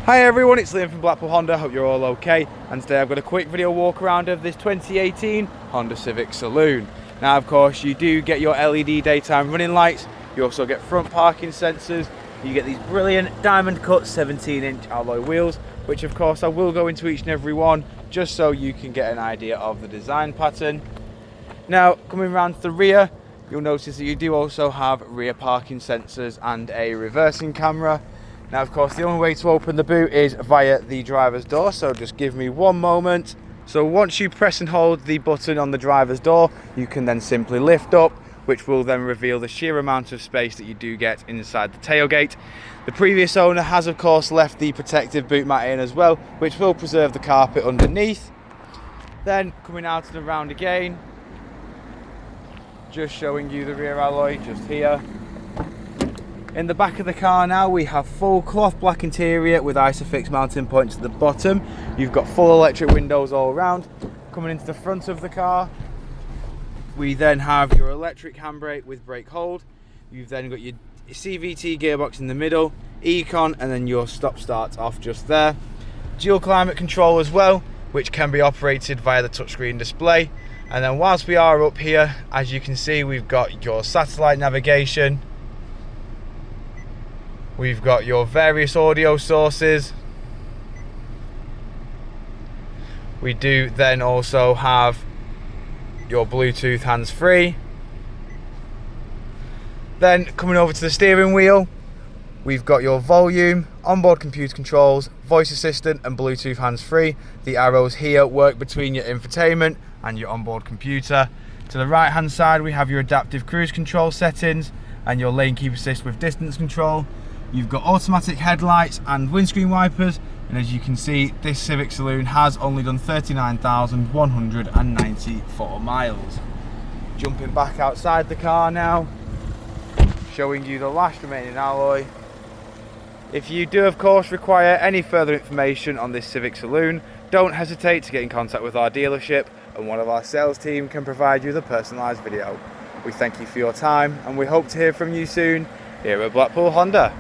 Hi everyone, it's Liam from Blackpool Honda, hope you're all okay, and today I've got a quick video walk around of this 2018 Honda Civic Saloon. Now of course you do get your LED daytime running lights, you also get front parking sensors, you get these brilliant diamond cut 17-inch alloy wheels, which of course I will go into each and every one just so you can get an idea of the design pattern. Now coming around to the rear, you'll notice that you do also have rear parking sensors and a reversing camera. Now of course the only way to open the boot is via the driver's door, so just give me one moment. So once you press and hold the button on the driver's door, you can then simply lift up, which will then reveal the sheer amount of space that you do get inside the tailgate. The previous owner has of course left the protective boot mat in as well, which will preserve the carpet underneath. Then coming out and around again, just showing you the rear alloy just here. In the back of the car now we have full cloth black interior with Isofix mounting points at the bottom. You've got full electric windows all around. Coming into the front of the car, we then have your electric handbrake with brake hold. You've then got your CVT gearbox in the middle, Econ, and then your stop start off just there. Dual climate control as well, which can be operated via the touchscreen display. And then whilst we are up here, as you can see, we've got your satellite navigation. We've got your various audio sources. We do then also have your Bluetooth hands-free. Then coming over to the steering wheel, we've got your volume, onboard computer controls, voice assistant and Bluetooth hands-free. The arrows here work between your infotainment and your onboard computer. To the right hand side we have your adaptive cruise control settings and your lane keep assist with distance control. You've got automatic headlights and windscreen wipers, and as you can see, this Civic Saloon has only done 39,194 miles. Jumping back outside the car now, showing you the last remaining alloy. If you do of course require any further information on this Civic Saloon, don't hesitate to get in contact with our dealership and one of our sales team can provide you the personalised video. We thank you for your time and we hope to hear from you soon here at Blackpool Honda.